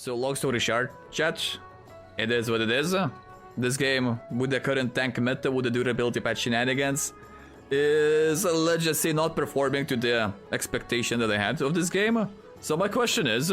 So long story short, chat, it is what it is. This game, with the current tank meta, with the durability patch shenanigans, is, let's just say, not performing to the expectation that I had of this game. So my question is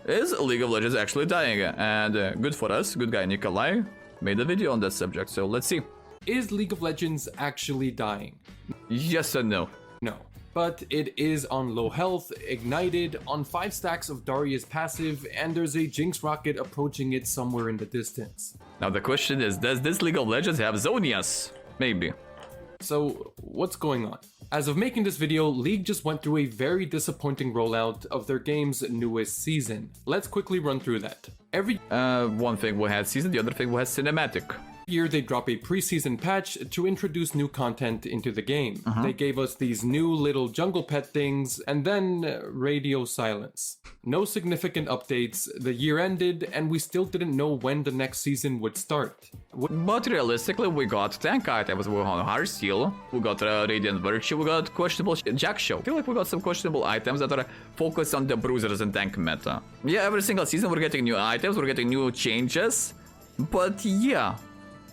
League of Legends actually dying? And good for us, good guy Nicolai made a video on that subject, so let's see. Is League of Legends actually dying? Yes and no. No. But it is on low health, ignited, on 5 stacks of Darius passive, and there's a Jinx rocket approaching it somewhere in the distance. Now the question is, does this League of Legends have Zonias? Maybe. So, what's going on? As of making this video, League just went through a very disappointing rollout of their game's newest season. Let's quickly run through that. Every one thing we had season, the other thing we had cinematic. year they drop a preseason patch to introduce new content into the game. They gave us these new little jungle pet things, and then radio silence. No significant updates, the year ended, and we still didn't know when the next season would start. But realistically, we got tank items, we got Hard Steel, we got Radiant Virtue, we got questionable Jack Show. I feel like we got some questionable items that are focused on the bruisers and tank meta. Yeah, every single season we're getting new items, we're getting new changes, but yeah.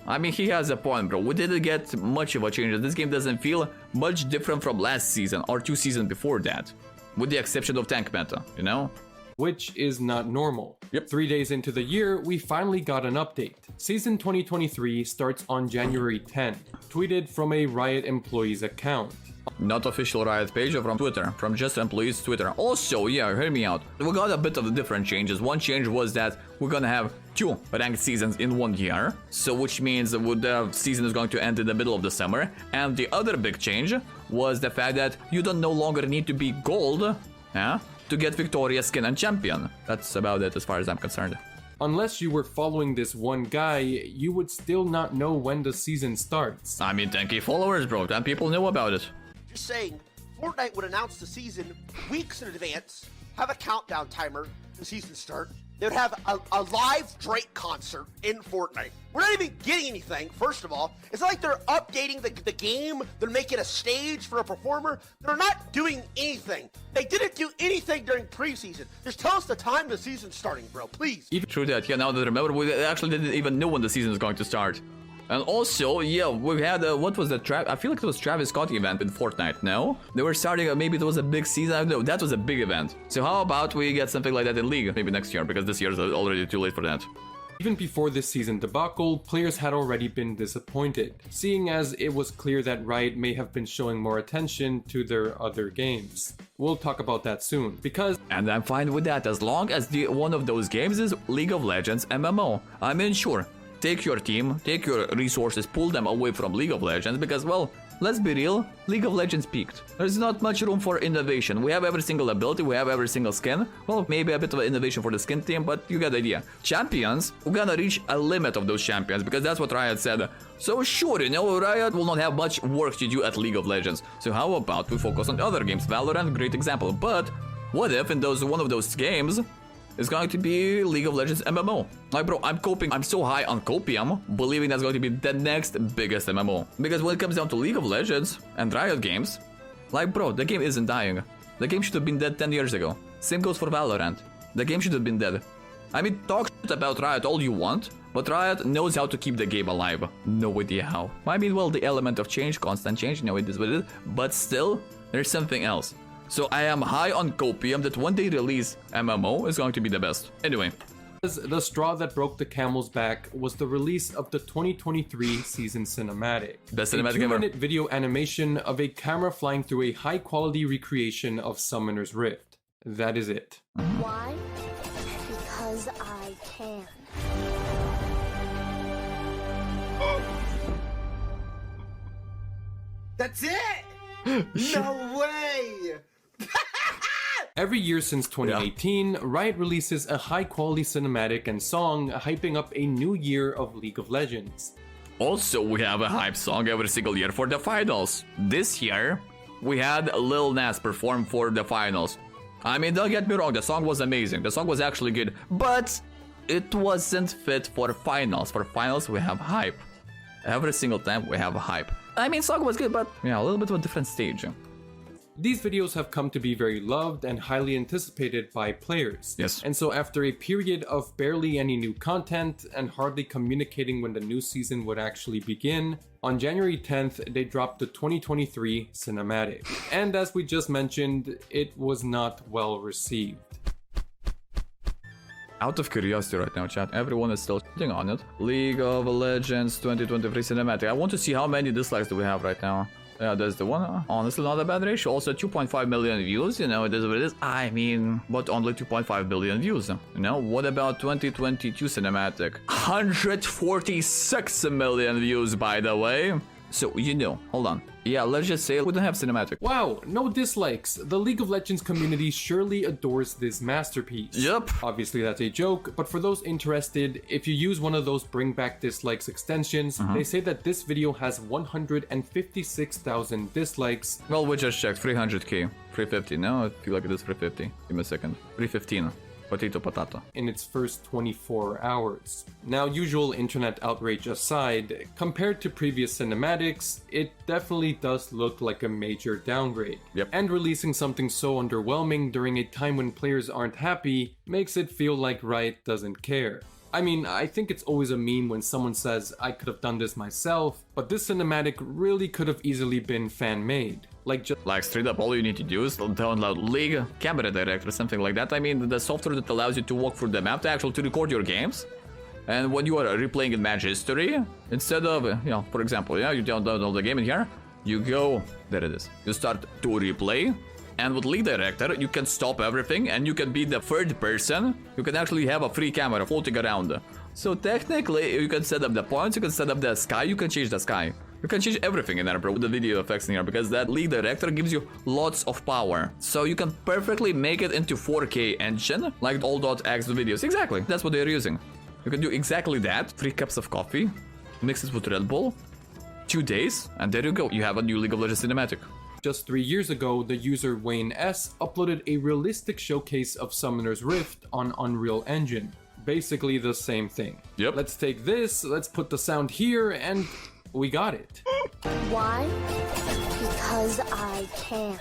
I mean, he has a point, bro. We didn't get much of a change. This game doesn't feel much different from last season or 2 seasons before that. With the exception of tank meta, you know? Which is not normal. Yep. 3 days into the year, we finally got an update. Season 2023 starts on January 10, tweeted from a Riot employee's account. Not official Riot page or from Twitter, from just employees' Twitter. Also, yeah, hear me out. We got a bit of the different changes. One change was that we're gonna have 2 ranked seasons in 1 year. So which means the season is going to end in the middle of the summer. And the other big change was the fact that you don't no longer need to be gold, to get Victoria skin and champion. That's about it as far as I'm concerned. Unless you were following this one guy, you would still not know when the season starts. I mean, 10k followers, bro. 10 people know about it. Just saying, Fortnite would announce the season weeks in advance, have a countdown timer to the season start. They would have a live Drake concert in Fortnite. We're not even getting anything, first of all. It's not like they're updating the game, they're making a stage for a performer. They're not doing anything. They didn't do anything during preseason. Just tell us the time the season's starting, bro, please. True that, yeah, now that I remember, we actually didn't even know when the season is going to start. And also, yeah, we had, what was the I feel like it was Travis Scott event in Fortnite, no? They were starting, maybe it was a big season, I don't know, that was a big event. So how about we get something like that in League, maybe next year, because this year is already too late for that. Even before this season debacle, players had already been disappointed, seeing as it was clear that Riot may have been showing more attention to their other games. We'll talk about that soon, because... And I'm fine with that, as long as one of those games is League of Legends MMO. I mean, sure. Take your team, take your resources, pull them away from League of Legends because, well, let's be real, League of Legends peaked. There's not much room for innovation. We have every single ability, we have every single skin. Well, maybe a bit of innovation for the skin team, but you get the idea. Champions, we're gonna reach a limit of those champions because that's what Riot said. So sure, you know, Riot will not have much work to do at League of Legends. So how about we focus on other games? Valorant, great example. But what if in one of those games it's going to be League of Legends MMO. Like, bro, I'm so high on copium, believing that's going to be the next biggest MMO. Because when it comes down to League of Legends and Riot games, like, bro, the game isn't dying. The game should have been dead 10 years ago. Same goes for Valorant. The game should have been dead. I mean, talk shit about Riot all you want, but Riot knows how to keep the game alive. No idea how. I mean, well, the element of change, constant change, you know, it is what it is, but still, there's something else. So I am high on copium that when they release MMO is going to be the best. Anyway. The straw that broke the camel's back was the release of the 2023 season cinematic. Best cinematic ever. A 2-minute ever. video animation of a camera flying through a high-quality recreation of Summoner's Rift. That is it. Why? Because I can. That's it! No way! Every year since 2018, Riot releases a high-quality cinematic and song hyping up a new year of League of Legends. Also, we have a hype song every single year for the finals. This year, we had Lil Nas perform for the finals. I mean, don't get me wrong, the song was amazing. The song was actually good, but it wasn't fit for finals. For finals, we have hype. Every single time, we have hype. I mean, song was good, but yeah, a little bit of a different stage. These videos have come to be very loved and highly anticipated by players. Yes. And so after a period of barely any new content and hardly communicating when the new season would actually begin, on January 10th, they dropped the 2023 cinematic. And as we just mentioned, it was not well received. Out of curiosity right now, chat, everyone is still shitting on it. League of Legends 2023 cinematic. I want to see how many dislikes do we have right now. Yeah, that's the one. Honestly, not a bad ratio. Also, 2.5 million views. You know, it is what it is. I mean, but only 2.5 billion views. You know, what about 2022 cinematic? 146 million views, by the way. So, you know, hold on. Yeah, let's just say we don't have cinematic. Wow, no dislikes. The League of Legends community surely adores this masterpiece. Yep. Obviously that's a joke, but for those interested, if you use one of those bring back dislikes extensions, they say that this video has 156,000 dislikes. Well, we just checked 300k. 350. No, I feel like it is 350. Give me a second. 315. Potato. In its first 24 hours. Now, usual internet outrage aside, compared to previous cinematics, it definitely does look like a major downgrade. Yep. And releasing something so underwhelming during a time when players aren't happy makes it feel like Riot doesn't care. I mean, I think it's always a meme when someone says, I could have done this myself, but this cinematic really could have easily been fan-made. Like straight up, all you need to do is download League Camera Director or something like that. I mean, the software that allows you to walk through the map to record your games. And when you are replaying in match history, instead of, you know, for example, yeah, you download the game in here, you go, there it is, you start to replay. And with League Director, you can stop everything and you can be the third person. You can actually have a free camera floating around. So technically, you can set up the points, you can set up the sky, you can change the sky. You can change everything in there, bro, with the video effects in here, because that League Director gives you lots of power. So you can perfectly make it into 4K engine, like all.x videos. Exactly, that's what they're using. You can do exactly that. 3 cups of coffee, mix it with Red Bull, 2 days, and there you go. You have a new League of Legends cinematic. Just 3 years ago, the user Wayne S uploaded a realistic showcase of Summoner's Rift on Unreal Engine. Basically the same thing. Yep. Let's take this, let's put the sound here, and we got it. Why? Because I can.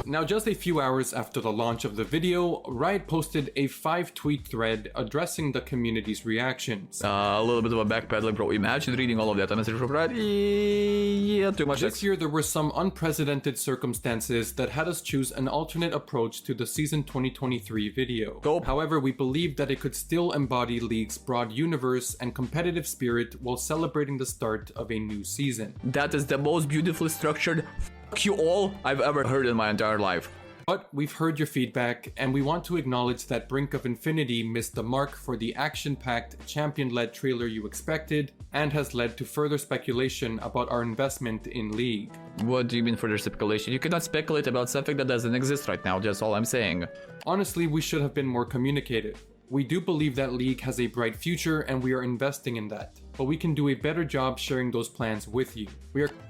Now, just a few hours after the launch of the video, Riot posted a 5-tweet thread addressing the community's reactions. A little bit of a backpedaling, bro. Imagine reading all of that. A message from Riot. Yeah, too much. This year, there were some unprecedented circumstances that had us choose an alternate approach to the Season 2023 video. Go. However, we believed that it could still embody League's broad universe and competitive spirit while celebrating the start of a new season. That is the most beautifully structured fuck you all I've ever heard in my entire life. But we've heard your feedback, and we want to acknowledge that Brink of Infinity missed the mark for the action-packed, champion-led trailer you expected, and has led to further speculation about our investment in League. What do you mean further speculation? You cannot speculate about something that doesn't exist right now, that's all I'm saying. Honestly, we should have been more communicative. We do believe that League has a bright future, and we are investing in that. But we can do a better job sharing those plans with you.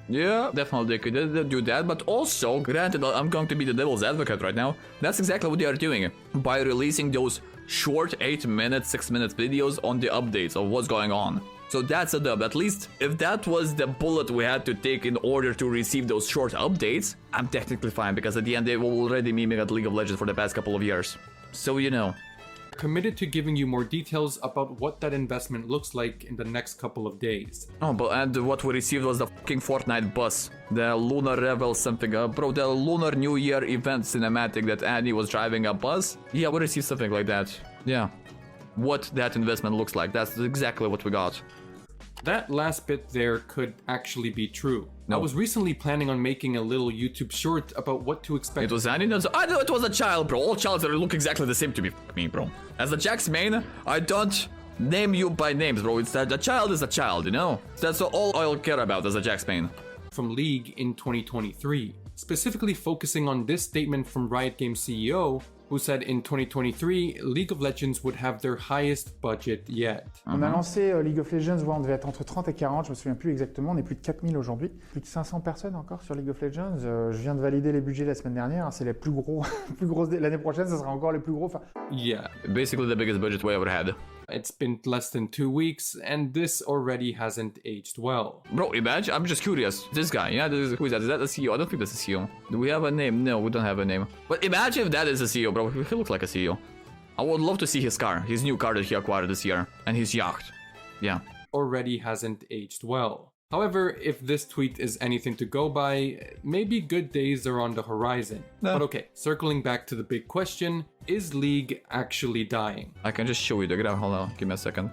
Yeah, definitely they could do that, but also, granted, I'm going to be the devil's advocate right now, that's exactly what they are doing. By releasing those short 8-minute, 6-minute videos on the updates of what's going on. So that's a dub. At least, if that was the bullet we had to take in order to receive those short updates, I'm technically fine, because at the end they were already memeing at League of Legends for the past couple of years. So, you know. Committed to giving you more details about what that investment looks like in the next couple of days. Oh, but and what we received was the fucking Fortnite bus. The Lunar Revel something, bro, the Lunar New Year event cinematic that Annie was driving a bus. Yeah, we received something like that. Yeah. What that investment looks like, that's exactly what we got. That last bit there could actually be true. No. I was recently planning on making a little YouTube short about what to expect. It was Annie? No, I know it was a child, bro. All childs look exactly the same to me, bro. As the Jax main, I don't name you by names, bro. It's that the child is a child, you know? That's all I'll care about as a Jax main. From League in 2023, specifically focusing on this statement from Riot Games CEO, who said in 2023, League of Legends would have their highest budget yet. On a lancé League of Legends, on devait être entre 30 et 40, je me souviens plus exactement, on est plus de 4000 aujourd'hui. Plus de 500 personnes encore sur League of Legends. Je viens de valider les budgets la semaine dernière, c'est les plus gros, l'année prochaine, ça sera encore les plus gros. Yeah. Basically the biggest budget we ever had. It's been less than 2 weeks, and this already hasn't aged well. Bro, imagine, I'm just curious. This guy, yeah, who is that? Is that a CEO? I don't think that's a CEO. Do we have a name? No, we don't have a name. But imagine if that is a CEO, bro. He looks like a CEO. I would love to see his car, his new car that he acquired this year, and his yacht. Yeah. Already hasn't aged well. However, if this tweet is anything to go by, maybe good days are on the horizon. No. But okay, circling back to the big question, is League actually dying? I can just show you the graph. Hold on, give me a second.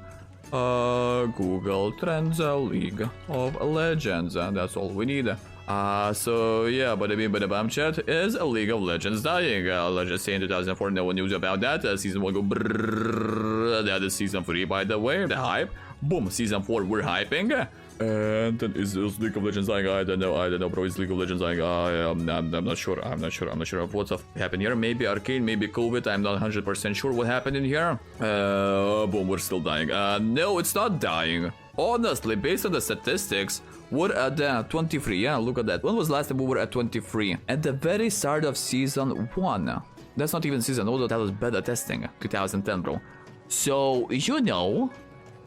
Google Trends League of Legends, and that's all we need. So yeah, but the bam chat is a League of Legends dying. Let's just say in 2004, no one knew about that. Season 1 go brrrr. That is season 3, by the way. The hype. Boom, season 4, we're hyping. And then is League of Legends dying? I don't know, bro. Is League of Legends dying? I'm not sure. I'm not sure of what's happened here. Maybe Arcane, maybe COVID. I'm not 100% sure what happened in here. Boom, we're still dying. No, it's not dying. Honestly, based on the statistics, we're at 23. Yeah, look at that. When was the last time we were at 23? At the very start of season 1. That's not even season 1, that was beta testing. 2010, bro. So, you know,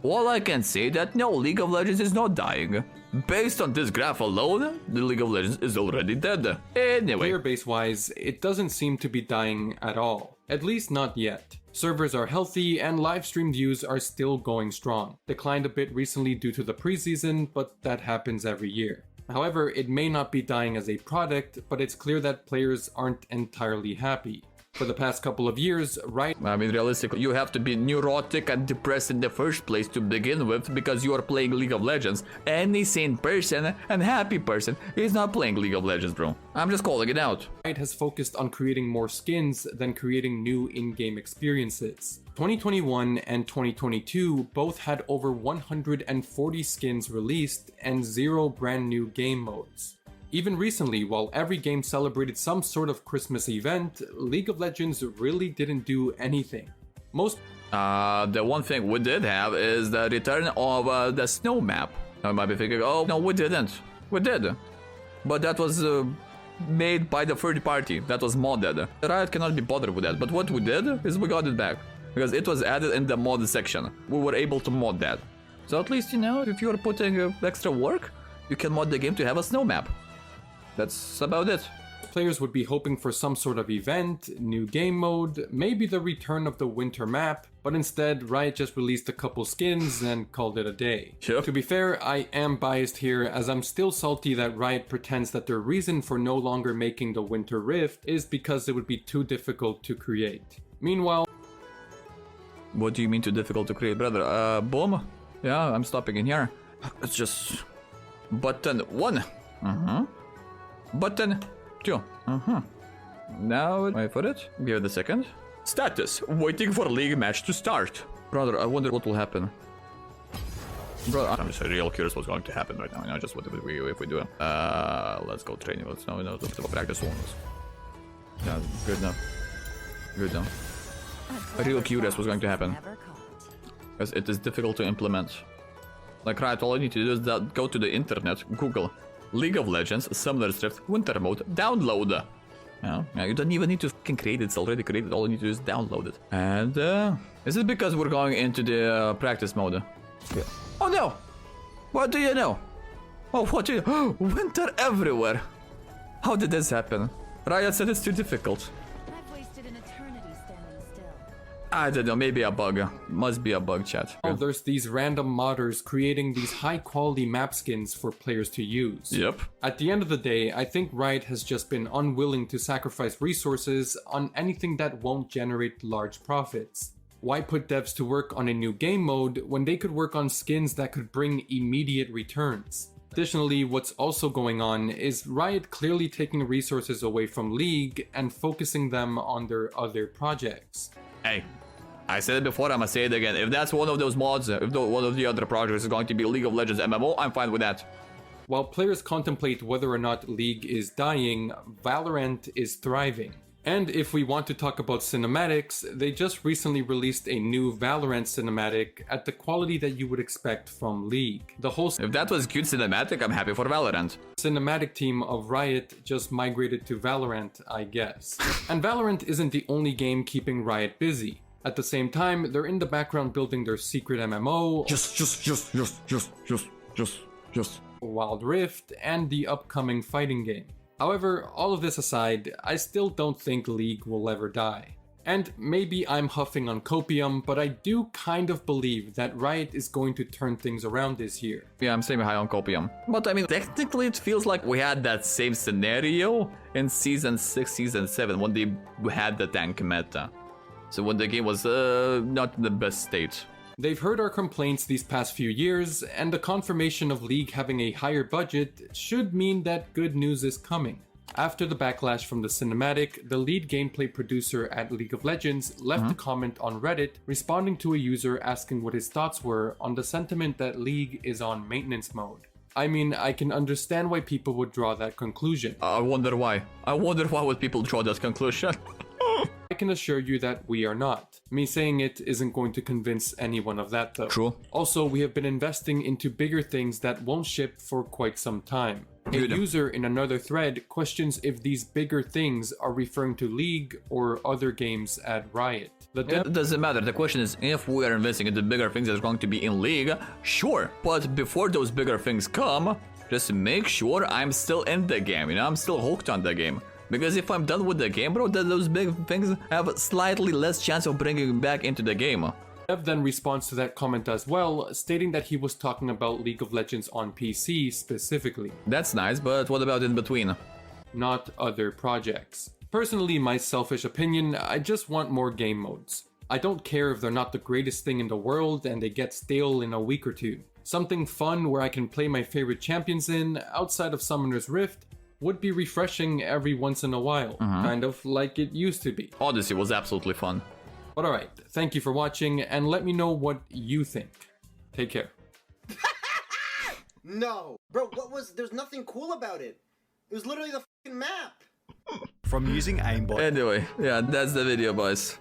all I can say that no, League of Legends is not dying. Based on this graph alone, the League of Legends is already dead. Anyway. Player base wise, it doesn't seem to be dying at all. At least not yet. Servers are healthy and live stream views are still going strong. Declined a bit recently due to the preseason, but that happens every year. However, it may not be dying as a product, but it's clear that players aren't entirely happy. For the past couple of years, Riot... I mean, realistically, you have to be neurotic and depressed in the first place to begin with because you are playing League of Legends. Any sane person and happy person is not playing League of Legends, bro. I'm just calling it out. Riot has focused on creating more skins than creating new in-game experiences. 2021 and 2022 both had over 140 skins released and 0 brand new game modes. Even recently, while every game celebrated some sort of Christmas event, League of Legends really didn't do anything. The one thing we did have is the return of the snow map. I might be thinking, oh, no, we didn't. We did. But that was made by the third party. That was modded. Riot cannot be bothered with that. But what we did is we got it back. Because it was added in the mod section. We were able to mod that. So at least, you know, if you're putting extra work, you can mod the game to have a snow map. That's about it. Players would be hoping for some sort of event, new game mode, maybe the return of the winter map, but instead Riot just released a couple skins and called it a day. Sure. To be fair, I am biased here as I'm still salty that Riot pretends that their reason for no longer making the Winter Rift is because it would be too difficult to create. Meanwhile... What do you mean too difficult to create, brother? Boom? Yeah, I'm stopping in here. It's just... Button 1. Button 2. Now, wait for it. Give it a second. Status. Waiting for league match to start. Brother, I wonder what will happen. Bro, I'm just real curious what's going to happen right now. You know, just what if we do it. Let's go training. Let's no, practice one. Yeah, good enough. Good enough. Real curious what's going to happen. Because it is difficult to implement. Like, right, all I need to do is go to the internet, Google League of Legends, Summoner's Rift, Winter Mode, download. Yeah, you don't even need to fucking create it, it's already created, all you need to do is download it. And, is it because we're going into the practice mode? Yeah. Oh no! What do you know? Oh, what do you... Winter everywhere! How did this happen? Riot said it's too difficult. I don't know, maybe a bug. Must be a bug, chat. Oh, there's these random modders creating these high-quality map skins for players to use. Yep. At the end of the day, I think Riot has just been unwilling to sacrifice resources on anything that won't generate large profits. Why put devs to work on a new game mode when they could work on skins that could bring immediate returns? Additionally, what's also going on is Riot clearly taking resources away from League and focusing them on their other projects. Hey, I said it before, I'ma say it again. If that's one of those mods, if one of the other projects is going to be League of Legends MMO, I'm fine with that. While players contemplate whether or not League is dying, Valorant is thriving. And if we want to talk about cinematics, they just recently released a new Valorant cinematic at the quality that you would expect from League. The whole If that was cute cinematic, I'm happy for Valorant. Cinematic team of Riot just migrated to Valorant, I guess. And Valorant isn't the only game keeping Riot busy. At the same time, they're in the background building their secret MMO, Wild Rift, and the upcoming fighting game. However, all of this aside, I still don't think League will ever die. And maybe I'm huffing on copium, but I do kind of believe that Riot is going to turn things around this year. Yeah, I'm staying high on copium. But I mean, technically it feels like we had that same scenario in Season 6, Season 7, when they had the tank meta. So when the game was not in the best state. They've heard our complaints these past few years, and the confirmation of League having a higher budget should mean that good news is coming. After the backlash from the cinematic, the lead gameplay producer at League of Legends left a comment on Reddit responding to a user asking what his thoughts were on the sentiment that League is on maintenance mode. I mean, I can understand why people would draw that conclusion. I wonder why. I wonder why would people draw that conclusion. I can assure you that we are not. Me saying it isn't going to convince anyone of that though. True. Also, we have been investing into bigger things that won't ship for quite some time. Good. A user in another thread questions if these bigger things are referring to League or other games at Riot. It doesn't matter. The question is, if we are investing into bigger things that's going to be in League, sure. But before those bigger things come, just make sure I'm still in the game, you know, I'm still hooked on the game. Because if I'm done with the game, bro, then those big things have slightly less chance of bringing me back into the game. Dev then responds to that comment as well, stating that he was talking about League of Legends on PC specifically. That's nice, but what about in between? Not other projects. Personally, my selfish opinion, I just want more game modes. I don't care if they're not the greatest thing in the world and they get stale in a week or two. Something fun where I can play my favorite champions in, outside of Summoner's Rift, would be refreshing every once in a while, kind of like it used to be. Odyssey was absolutely fun. But alright, thank you for watching, and let me know what you think. Take care. No. Bro, there's nothing cool about it. It was literally the fucking map. From using aimbot. Anyway, yeah, that's the video, boys.